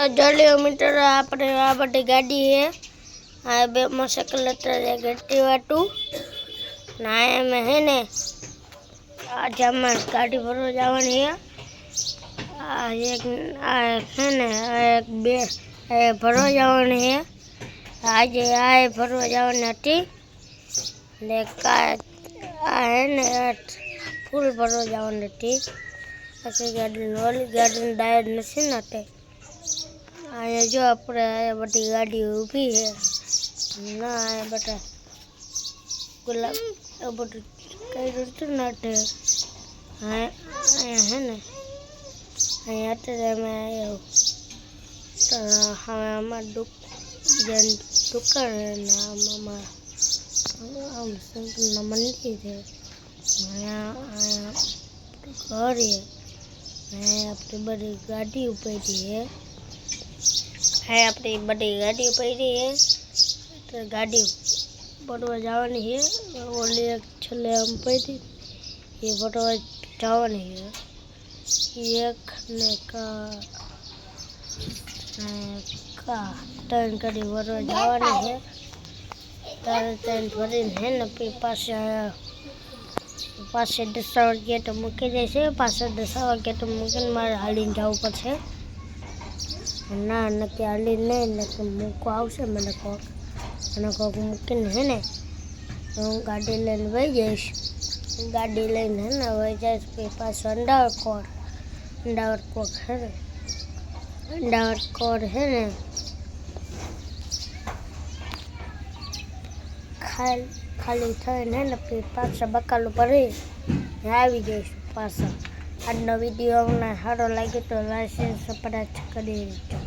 जलियो metre अपने आ बड़ी गाड़ी है आ बे मोटरसाइकिल गट्टी वाटू ना में है ने आज हम गाड़ी भरवा जावानी है आ एक है ने एक बे भरवा जावानी है आज आ भरवा जावानी हती ने का है ने फूल भरवा जावानी हती પછી ગાડી ડાયર નથી નાતે અહીંયા જો આપણે બધી ગાડી ઊભી છે ના આ બધા ગુલાબ બધું કર્યું હતું નાટે અહીંયા હે ને અહીંયા અત્યારે અમે આવ્યો તો હવે અમારી દુકાન ને આમાં આમ શંકરના મંદિર છે અહીંયા घर है अपनी बड़ी गाड़ी पड़ी है अपनी बड़ी गाड़ी पड़ी है तो गाड़ी बटवा जावानी है ओली एक छले हम पड़ी ये बटवा जावानी है एक ने का टर्न करी बटवा जावानी है टर्न भरी है न फिर पास पास 10 वागे तो मूकी जैसे पास 10 वागे तो मूकी मारे हाली जाव पड़े ना नक्की हाली नहीं नक्की मूको आवशे मैंने कोक मूकी है ने हूँ गाड़ी लैन वही जाइश गाड़ी लैन है ना वही जाइश फिर पास अंडावर कोक है ने अंडावर कोड है ने खाली थઈને ને પછી પાછા બકાલું ભરી આવી જઈશું પાછા આજનો વિડીયો અમને સારો લાગ્યો તો લાઈક સબસ્ક્રાઇબ કરી દેજો।